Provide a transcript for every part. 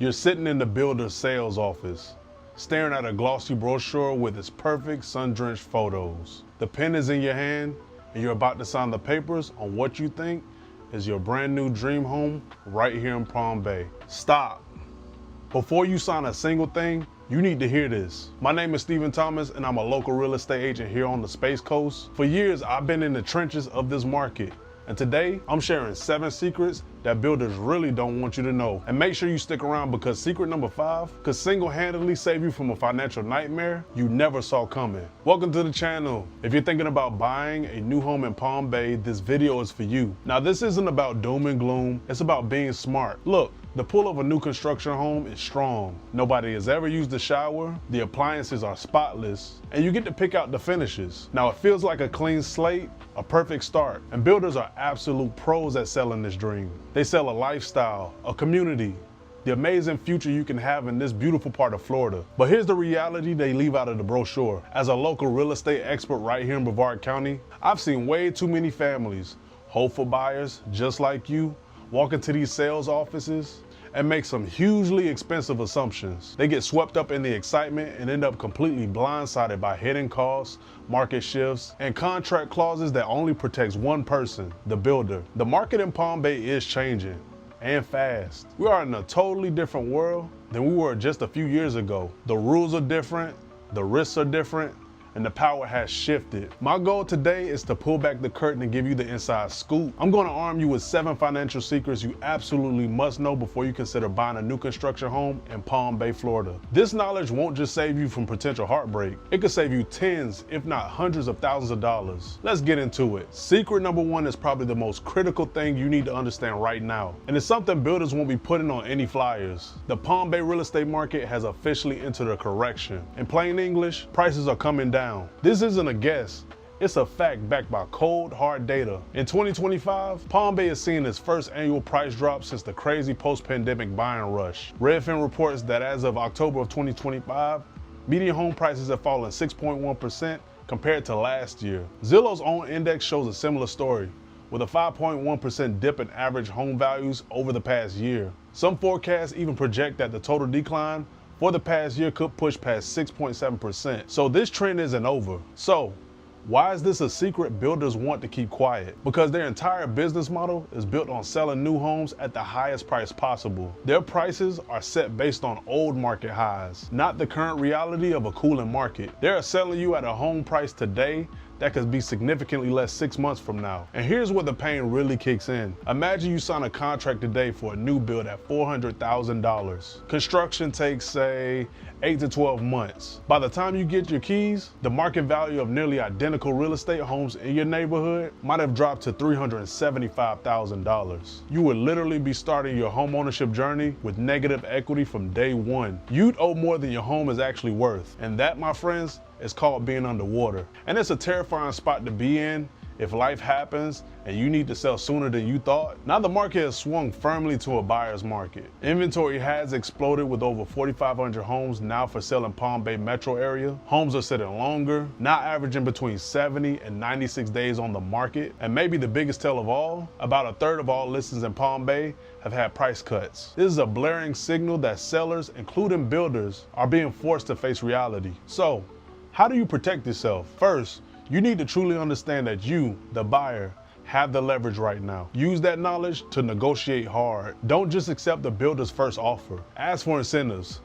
You're sitting in the builder's sales office, staring at a glossy brochure with its perfect sun-drenched photos. The pen is in your hand, and you're about to sign the papers on what you think is your brand new dream home right here in Palm Bay. Stop. Before you sign a single thing, you need to hear this. My name is Stephen Thomas, and I'm a local real estate agent here on the Space Coast. For years, I've been in the trenches of this market. And today, I'm sharing 7 secrets that builders really don't want you to know. And make sure you stick around, because secret number 5 could single-handedly save you from a financial nightmare you never saw coming. Welcome to the channel. If you're thinking about buying a new home in Palm Bay, this video is for you. Now, this isn't about doom and gloom. It's about being smart. Look, the pull of a new construction home is strong. Nobody has ever used the shower, the appliances are spotless, and you get to pick out the finishes. Now, it feels like a clean slate, a perfect start, and builders are absolute pros at selling this dream. They sell a lifestyle, a community, the amazing future you can have in this beautiful part of Florida. But here's the reality they leave out of the brochure. As a local real estate expert right here in Brevard County, I've seen way too many families, hopeful buyers just like you, walk into these sales offices and make some hugely expensive assumptions. They get swept up in the excitement and end up completely blindsided by hidden costs, market shifts, and contract clauses that only protects one person, the builder. The market in Palm Bay is changing, and fast. We are in a totally different world than we were just a few years ago. The rules are different, the risks are different, and the power has shifted. My goal today is to pull back the curtain and give you the inside scoop. I'm gonna arm you with 7 financial secrets you absolutely must know before you consider buying a new construction home in Palm Bay, Florida. This knowledge won't just save you from potential heartbreak. It could save you tens, if not hundreds of thousands of dollars. Let's get into it. Secret number 1 is probably the most critical thing you need to understand right now. And it's something builders won't be putting on any flyers. The Palm Bay real estate market has officially entered a correction. In plain English, prices are coming down. This isn't a guess, it's a fact backed by cold, hard data. In 2025, Palm Bay is seeing its first annual price drop since the crazy post-pandemic buying rush. Redfin reports that as of October of 2025, median home prices have fallen 6.1% compared to last year. Zillow's own index shows a similar story, with a 5.1% dip in average home values over the past year. Some forecasts even project that the total decline for the past year could push past 6.7%. So this trend isn't over. So why is this a secret builders want to keep quiet? Because their entire business model is built on selling new homes at the highest price possible. Their prices are set based on old market highs, not the current reality of a cooling market. They're selling you at a home price today that could be significantly less 6 months from now. And here's where the pain really kicks in. Imagine you sign a contract today for a new build at $400,000. Construction takes, say, 8 to 12 months. By the time you get your keys, the market value of nearly identical real estate homes in your neighborhood might have dropped to $375,000. You would literally be starting your home ownership journey with negative equity from day one. You'd owe more than your home is actually worth. And that, my friends, is called being underwater. And it's a terrifying spot to be in if life happens and you need to sell sooner than you thought. Now the market has swung firmly to a buyer's market. Inventory has exploded with over 4,500 homes now for sale in Palm Bay metro area. Homes are sitting longer, now averaging between 70 and 96 days on the market. And maybe the biggest tell of all, about a third of all listings in Palm Bay have had price cuts. This is a blaring signal that sellers, including builders, are being forced to face reality. So, how do you protect yourself? First, you need to truly understand that you, the buyer, have the leverage right now. Use that knowledge to negotiate hard. Don't just accept the builder's first offer. Ask for incentives.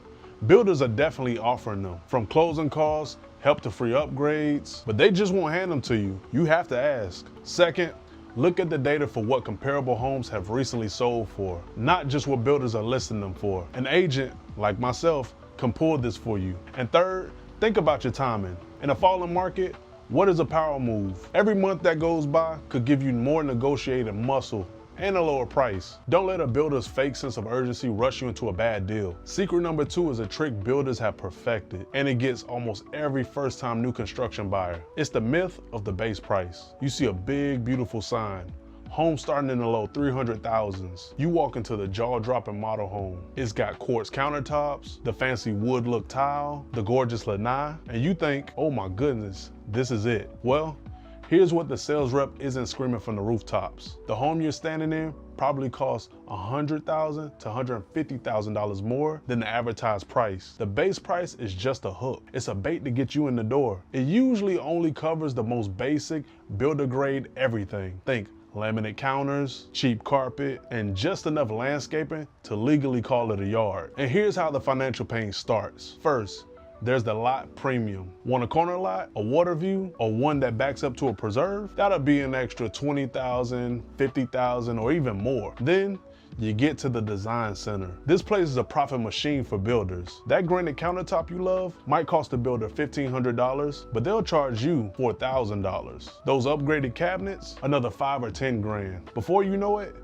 Builders are definitely offering them, from closing costs, help to free upgrades, but they just won't hand them to you. You have to ask. Second, look at the data for what comparable homes have recently sold for, not just what builders are listing them for. An agent, like myself, can pull this for you. And third, think about your timing. In a falling market, what is a power move? Every month that goes by could give you more negotiating muscle and a lower price. Don't let a builder's fake sense of urgency rush you into a bad deal. Secret number 2 is a trick builders have perfected, and it gets almost every first-time new construction buyer. It's the myth of the base price. You see a big, beautiful sign, home starting in the low 300,000s. You walk into the jaw-dropping model home. It's got quartz countertops, the fancy wood look tile, the gorgeous lanai, and you think, oh my goodness, this is it. Well, Here's what the sales rep isn't screaming from the rooftops. The home you're standing in probably costs $100,000 to $150,000 more than the advertised price. The base price is just a hook. It's a bait to get you in the door. It usually only covers the most basic, builder grade everything. Think laminate counters, cheap carpet, and just enough landscaping to legally call it a yard. And here's how the financial pain starts. First, there's the lot premium. Want a corner lot, a water view, or one that backs up to a preserve? That'll be an extra $20,000, $50,000, or even more. Then you get to the design center. This place is a profit machine for builders. That granite countertop you love might cost the builder $1,500, but they'll charge you $4,000. Those upgraded cabinets, another $5 or $10 grand. Before you know it,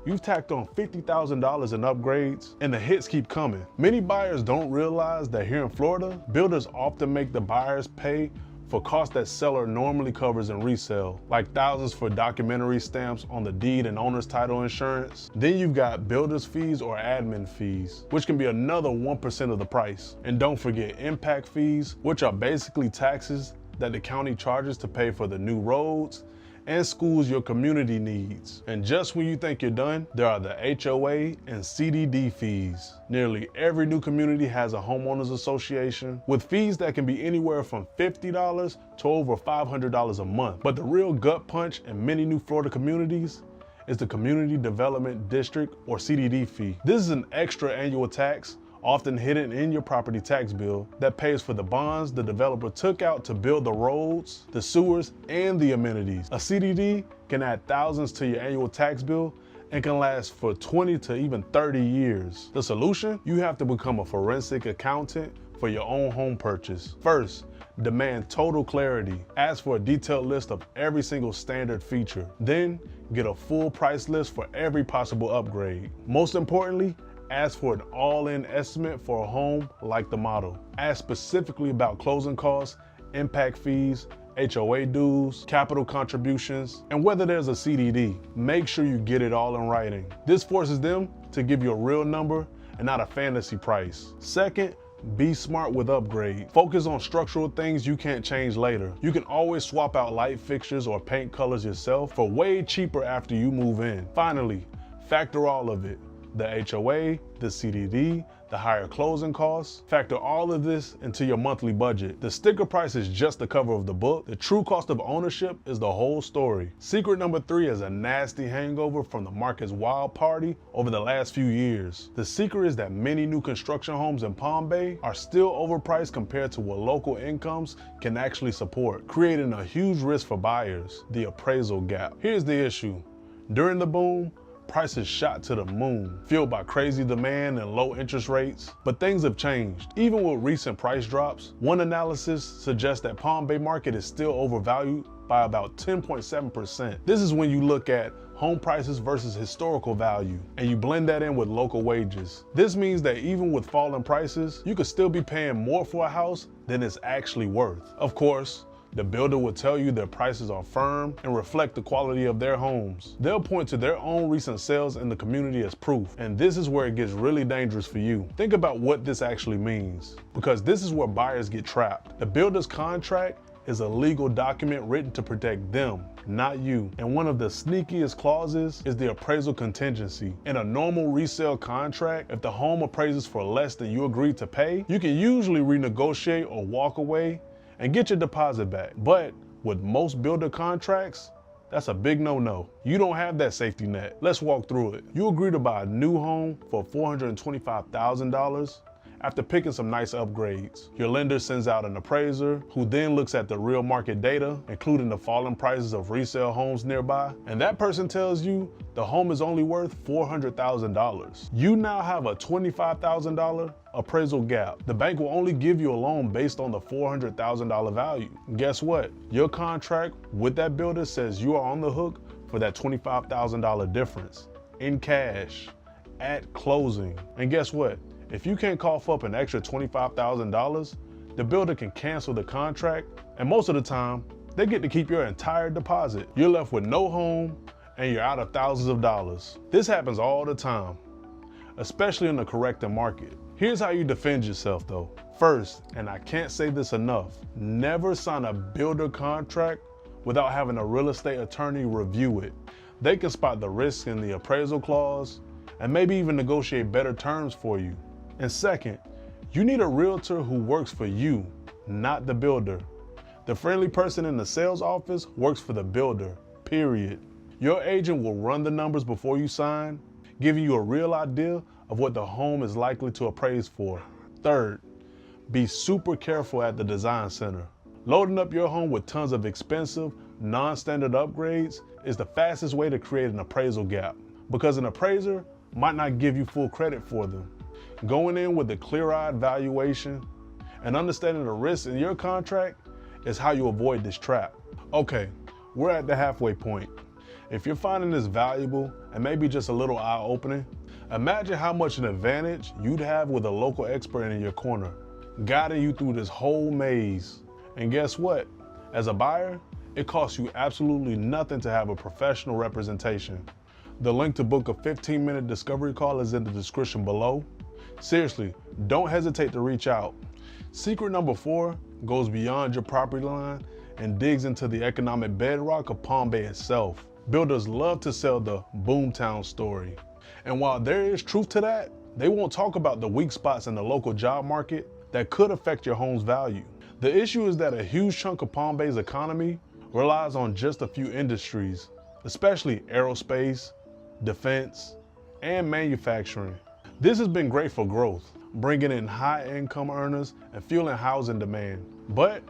you've tacked on $50,000 in upgrades, and the hits keep coming. Many buyers don't realize that here in Florida, builders often make the buyers pay for costs that seller normally covers in resale, like thousands for documentary stamps on the deed and owner's title insurance. Then you've got builder's fees or admin fees, which can be another 1% of the price. And don't forget impact fees, which are basically taxes that the county charges to pay for the new roads and schools your community needs. And just when you think you're done, there are the HOA and CDD fees. Nearly every new community has a homeowners association with fees that can be anywhere from $50 to over $500 a month. But the real gut punch in many new Florida communities is the Community Development District or CDD fee. This is an extra annual tax often hidden in your property tax bill that pays for the bonds the developer took out to build the roads, the sewers, and the amenities. A CDD can add thousands to your annual tax bill and can last for 20 to even 30 years. The solution? You have to become a forensic accountant for your own home purchase. First, demand total clarity. Ask for a detailed list of every single standard feature. Then, get a full price list for every possible upgrade. Most importantly, ask for an all-in estimate for a home like the model. Ask specifically about closing costs, impact fees, HOA dues, capital contributions, and whether there's a CDD. Make sure you get it all in writing. This forces them to give you a real number and not a fantasy price. Second, be smart with upgrade. Focus on structural things you can't change later. You can always swap out light fixtures or paint colors yourself for way cheaper after you move in. Finally, factor all of it. The HOA, the CDD, the higher closing costs. Factor all of this into your monthly budget. The sticker price is just the cover of the book. The true cost of ownership is the whole story. Secret number 3 is a nasty hangover from the market's wild party over the last few years. The secret is that many new construction homes in Palm Bay are still overpriced compared to what local incomes can actually support, creating a huge risk for buyers, the appraisal gap. Here's the issue. During the boom, prices shot to the moon, fueled by crazy demand and low interest rates. But things have changed. Even with recent price drops, one analysis suggests that Palm Bay market is still overvalued by about 10.7%. This is when you look at home prices versus historical value, and you blend that in with local wages. This means that even with falling prices, you could still be paying more for a house than it's actually worth. Of course, the builder will tell you their prices are firm and reflect the quality of their homes. They'll point to their own recent sales in the community as proof, and this is where it gets really dangerous for you. Think about what this actually means, because this is where buyers get trapped. The builder's contract is a legal document written to protect them, not you. And one of the sneakiest clauses is the appraisal contingency. In a normal resale contract, if the home appraises for less than you agreed to pay, you can usually renegotiate or walk away and get your deposit back. But with most builder contracts, that's a big no-no. You don't have that safety net. Let's walk through it. You agree to buy a new home for $425,000 after picking some nice upgrades. Your lender sends out an appraiser who then looks at the real market data, including the falling prices of resale homes nearby, and that person tells you the home is only worth $400,000. You now have a $25,000 appraisal gap. The bank will only give you a loan based on the $400,000 value. Guess what? Your contract with that builder says you are on the hook for that $25,000 difference in cash at closing. And guess what? If you can't cough up an extra $25,000, the builder can cancel the contract, and most of the time, they get to keep your entire deposit. You're left with no home, and you're out of thousands of dollars. This happens all the time, especially in the correcting market. Here's how you defend yourself though. First, and I can't say this enough, never sign a builder contract without having a real estate attorney review it. They can spot the risks in the appraisal clause and maybe even negotiate better terms for you. And second, you need a realtor who works for you, not the builder. The friendly person in the sales office works for the builder, period. Your agent will run the numbers before you sign, giving you a real idea of what the home is likely to appraise for. Third, be super careful at the design center. Loading up your home with tons of expensive, non-standard upgrades is the fastest way to create an appraisal gap, because an appraiser might not give you full credit for them. Going in with a clear-eyed valuation and understanding the risks in your contract is how you avoid this trap. Okay, we're at the halfway point. If you're finding this valuable and maybe just a little eye-opening, imagine how much an advantage you'd have with a local expert in your corner, guiding you through this whole maze. And guess what? As a buyer, it costs you absolutely nothing to have a professional representation. The link to book a 15-minute discovery call is in the description below. Seriously, don't hesitate to reach out. Secret number 4 goes beyond your property line and digs into the economic bedrock of Palm Bay itself. Builders love to sell the boomtown story. And while there is truth to that, they won't talk about the weak spots in the local job market that could affect your home's value. The issue is that a huge chunk of Palm Bay's economy relies on just a few industries, especially aerospace, defense, and manufacturing. This has been great for growth, bringing in high-income earners and fueling housing demand. But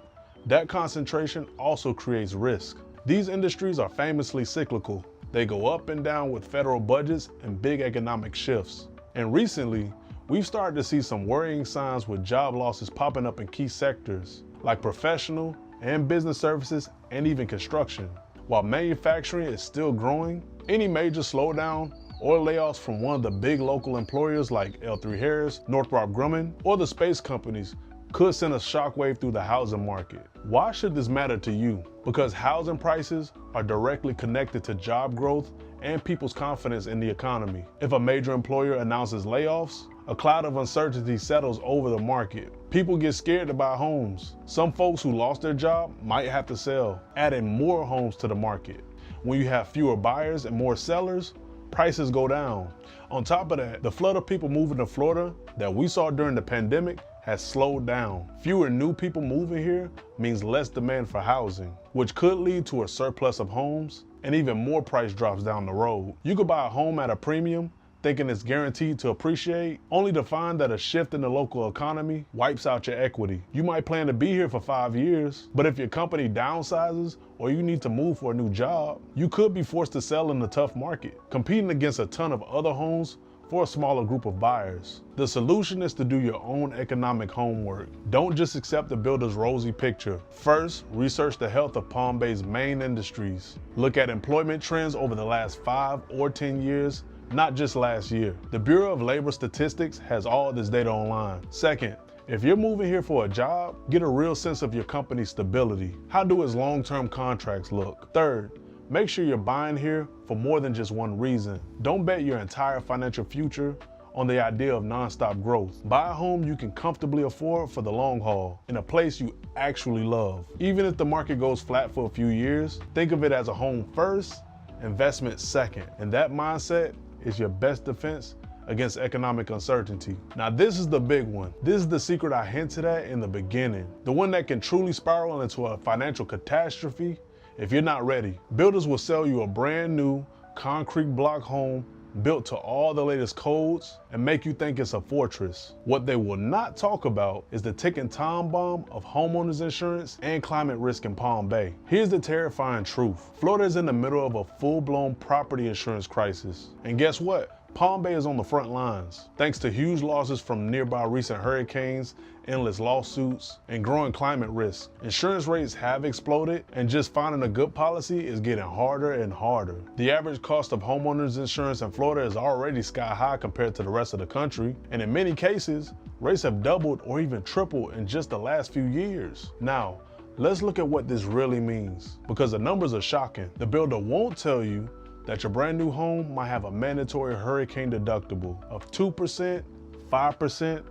that concentration also creates risk. These industries are famously cyclical. They go up and down with federal budgets and big economic shifts. And recently, we've started to see some worrying signs with job losses popping up in key sectors like professional and business services and even construction. While manufacturing is still growing, any major slowdown or layoffs from one of the big local employers like L3 Harris, Northrop Grumman, or the space companies could send a shockwave through the housing market. Why should this matter to you? Because housing prices are directly connected to job growth and people's confidence in the economy. If a major employer announces layoffs, a cloud of uncertainty settles over the market. People get scared to buy homes. Some folks who lost their job might have to sell, adding more homes to the market. When you have fewer buyers and more sellers, prices go down. On top of that, the flood of people moving to Florida that we saw during the pandemic has slowed down. Fewer new people moving here means less demand for housing, which could lead to a surplus of homes and even more price drops down the road. You could buy a home at a premium, thinking it's guaranteed to appreciate, only to find that a shift in the local economy wipes out your equity. You might plan to be here for 5 years, but if your company downsizes or you need to move for a new job, you could be forced to sell in a tough market, competing against a ton of other homes for a smaller group of buyers. The solution is to do your own economic homework. Don't just accept the builder's rosy picture. First, research the health of Palm Bay's main industries. Look at employment trends over the last 5 or 10 years, not just last year. The Bureau of Labor Statistics has all this data online. Second, if you're moving here for a job, get a real sense of your company's stability. How do its long-term contracts look? Third, make sure you're buying here for more than just one reason. Don't bet your entire financial future on the idea of nonstop growth. Buy a home you can comfortably afford for the long haul, in a place you actually love. Even if the market goes flat for a few years, think of it as a home first, investment second. And that mindset is your best defense against economic uncertainty. Now this is the big one. This is the secret I hinted at in the beginning. The one that can truly spiral into a financial catastrophe if you're not ready. Builders will sell you a brand new concrete block home built to all the latest codes and make you think it's a fortress. What they will not talk about is the ticking time bomb of homeowners insurance and climate risk in Palm Bay. Here's the terrifying truth. Florida is in the middle of a full-blown property insurance crisis. And guess what? Palm Bay is on the front lines, thanks to huge losses from nearby recent hurricanes, endless lawsuits, and growing climate risk. Insurance rates have exploded, and just finding a good policy is getting harder and harder. The average cost of homeowners insurance in Florida is already sky high compared to the rest of the country, and in many cases, rates have doubled or even tripled in just the last few years. Now, let's look at what this really means, because the numbers are shocking. The builder won't tell you that your brand new home might have a mandatory hurricane deductible of 2%, 5%,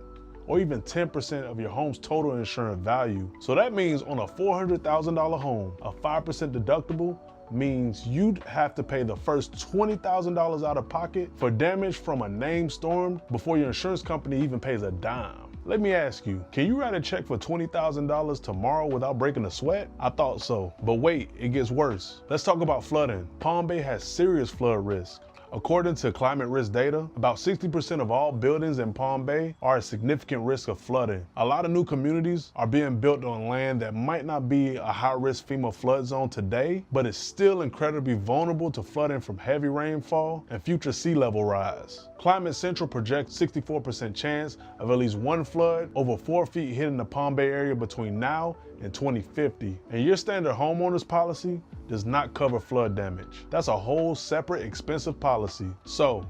or even 10% of your home's total insurance value. So that means on a $400,000 home, a 5% deductible means you'd have to pay the first $20,000 out of pocket for damage from a named storm before your insurance company even pays a dime. Let me ask you, can you write a check for $20,000 tomorrow without breaking a sweat? I thought so, but wait, it gets worse. Let's talk about flooding. Palm Bay has serious flood risk. According to climate risk data, about 60% of all buildings in Palm Bay are at significant risk of flooding. A lot of new communities are being built on land that might not be a high-risk FEMA flood zone today, but is still incredibly vulnerable to flooding from heavy rainfall and future sea level rise. Climate Central projects 64% chance of at least one flood over 4 feet hitting the Palm Bay area between now and 2050. And your standard homeowner's policy does not cover flood damage. That's a whole separate expensive policy. So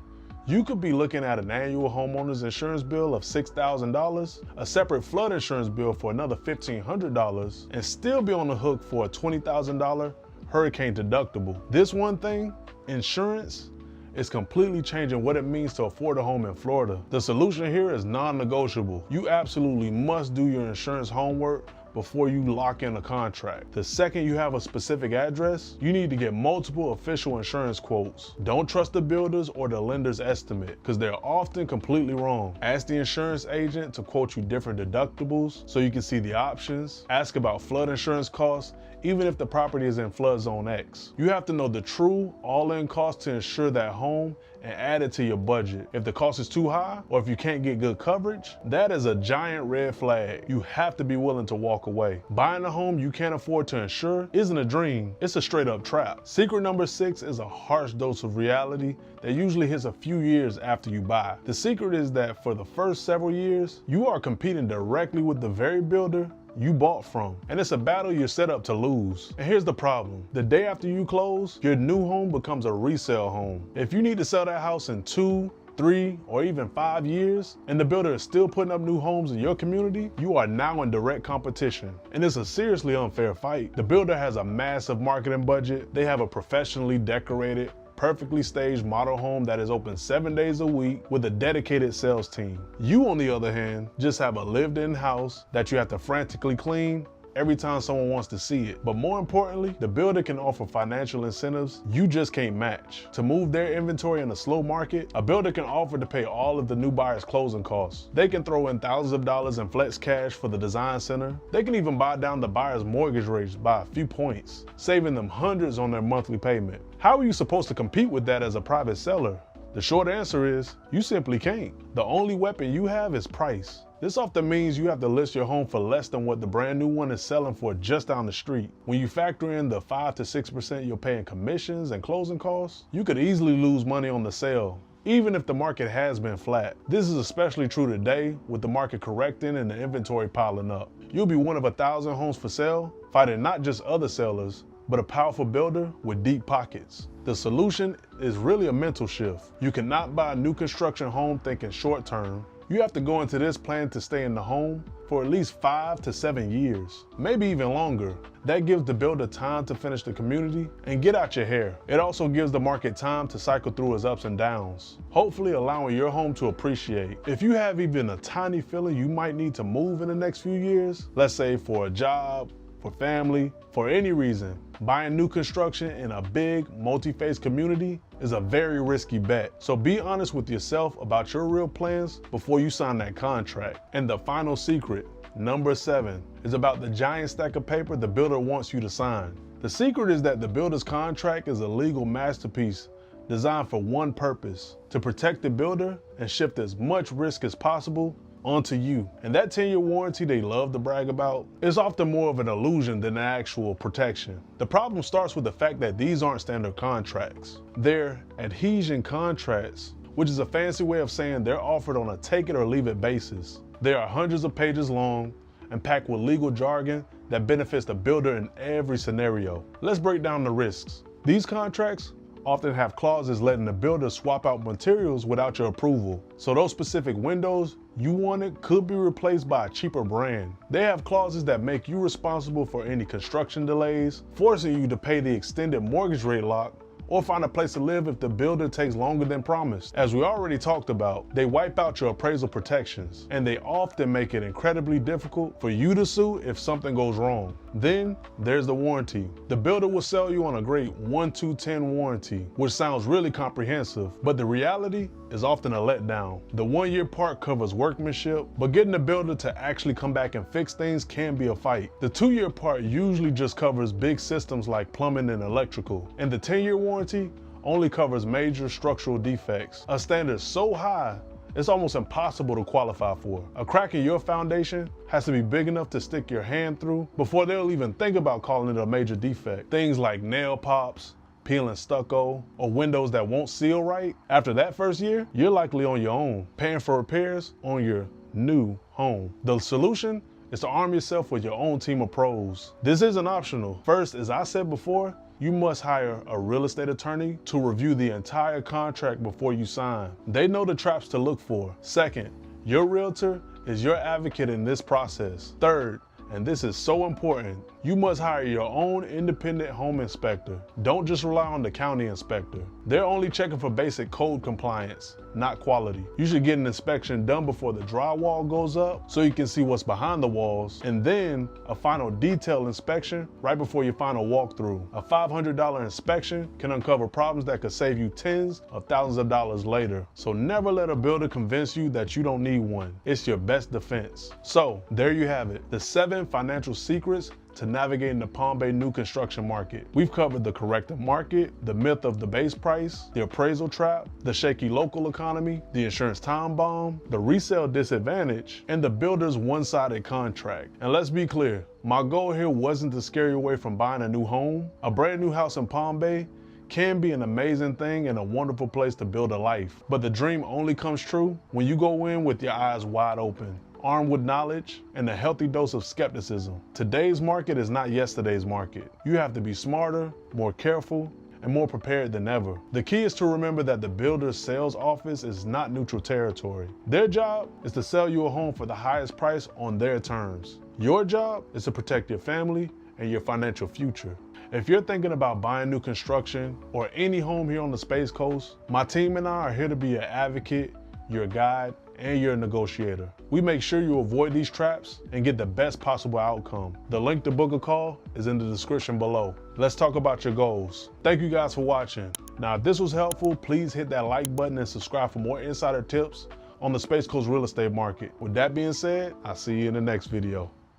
you could be looking at an annual homeowner's insurance bill of $6,000, a separate flood insurance bill for another $1,500, and still be on the hook for a $20,000 hurricane deductible. This one thing, insurance, is completely changing what it means to afford a home in Florida. The solution here is non-negotiable. You absolutely must do your insurance homework before you lock in a contract. The second you have a specific address, you need to get multiple official insurance quotes. Don't trust the builders or the lender's estimate, because they're often completely wrong. Ask the insurance agent to quote you different deductibles so you can see the options. Ask about flood insurance costs, even if the property is in flood zone X. You have to know the true all-in cost to insure that home and add it to your budget. If the cost is too high, or if you can't get good coverage, that is a giant red flag. You have to be willing to walk away. Buying a home you can't afford to insure isn't a dream, it's a straight up trap. Secret number 6 is a harsh dose of reality that usually hits a few years after you buy. The secret is that for the first several years, you are competing directly with the very builder you bought from, and it's a battle you're set up to lose. And here's the problem: the day after you close, your new home becomes a resale home. If you need to sell that house in 2, 3, or even 5 years, and the builder is still putting up new homes in your community, you are now in direct competition. And it's a seriously unfair fight. The builder has a massive marketing budget. They have a professionally decorated, perfectly staged model home that is open 7 days a week with a dedicated sales team. You, on the other hand, just have a lived-in house that you have to frantically clean every time someone wants to see it. But more importantly, the builder can offer financial incentives you just can't match. To move their inventory in a slow market, a builder can offer to pay all of the new buyer's closing costs. They can throw in thousands of dollars in flex cash for the design center. They can even buy down the buyer's mortgage rates by a few points, saving them hundreds on their monthly payment. How are you supposed to compete with that as a private seller? The short answer is, you simply can't. The only weapon you have is price. This often means you have to list your home for less than what the brand new one is selling for just down the street. When you factor in the 5 to 6% you'll pay in commissions and closing costs, you could easily lose money on the sale, even if the market has been flat. This is especially true today with the market correcting and the inventory piling up. You'll be one of 1,000 homes for sale, fighting not just other sellers, but a powerful builder with deep pockets. The solution is really a mental shift. You cannot buy a new construction home thinking short term. You have to go into this plan to stay in the home for at least 5 to 7 years, maybe even longer. That gives the builder time to finish the community and get out your hair. It also gives the market time to cycle through its ups and downs, hopefully allowing your home to appreciate. If you have even a tiny feeling you might need to move in the next few years, let's say for a job, for family, for any reason, buying new construction in a big, multi-phase community is a very risky bet. So be honest with yourself about your real plans before you sign that contract. And the final secret, number 7, is about the giant stack of paper the builder wants you to sign. The secret is that the builder's contract is a legal masterpiece designed for one purpose: to protect the builder and shift as much risk as possible onto you. And that 10-year warranty they love to brag about is often more of an illusion than an actual protection. The problem starts with the fact that these aren't standard contracts. They're adhesion contracts, which is a fancy way of saying they're offered on a take it or leave it basis. They are hundreds of pages long and packed with legal jargon that benefits the builder in every scenario. Let's break down the risks. These contracts often have clauses letting the builder swap out materials without your approval. So those specific windows you wanted could be replaced by a cheaper brand. They have clauses that make you responsible for any construction delays, forcing you to pay the extended mortgage rate lock or find a place to live if the builder takes longer than promised. As we already talked about, they wipe out your appraisal protections, and they often make it incredibly difficult for you to sue if something goes wrong. Then there's the warranty. The builder will sell you on a great 1-2-10 warranty, which sounds really comprehensive, but the reality is often a letdown. The 1-year part covers workmanship, but getting the builder to actually come back and fix things can be a fight. The 2-year part usually just covers big systems like plumbing and electrical, and the 10-year warranty only covers major structural defects, a standard so high it's almost impossible to qualify for. A crack in your foundation has to be big enough to stick your hand through before they'll even think about calling it a major defect. Things like nail pops, peeling stucco, or windows that won't seal right. After that first year, you're likely on your own, paying for repairs on your new home. The solution is to arm yourself with your own team of pros. This isn't optional. First, as I said before, you must hire a real estate attorney to review the entire contract before you sign. They know the traps to look for. Second, your realtor is your advocate in this process. Third, and this is so important, you must hire your own independent home inspector. Don't just rely on the county inspector. They're only checking for basic code compliance, not quality. You should get an inspection done before the drywall goes up so you can see what's behind the walls, and then a final detail inspection right before your final walkthrough. A $500 inspection can uncover problems that could save you tens of thousands of dollars later. So never let a builder convince you that you don't need one. It's your best defense. So there you have it, the 7 financial secrets to navigating the Palm Bay new construction market. We've covered the corrective market, the myth of the base price, the appraisal trap, the shaky local economy, the insurance time bomb, the resale disadvantage, and the builder's one-sided contract. And let's be clear, my goal here wasn't to scare you away from buying a new home. A brand new house in Palm Bay can be an amazing thing and a wonderful place to build a life. But the dream only comes true when you go in with your eyes wide open, armed with knowledge and a healthy dose of skepticism. Today's market is not yesterday's market. You have to be smarter, more careful, and more prepared than ever. The key is to remember that the builder's sales office is not neutral territory. Their job is to sell you a home for the highest price on their terms. Your job is to protect your family and your financial future. If you're thinking about buying new construction or any home here on the Space Coast, my team and I are here to be your advocate, your guide, and your negotiator. We make sure you avoid these traps and get the best possible outcome. The link to book a call is in the description below. Let's talk about your goals. Thank you guys for watching. Now, if this was helpful, please hit that like button and subscribe for more insider tips on the Space Coast real estate market. With that being said, I'll see you in the next video.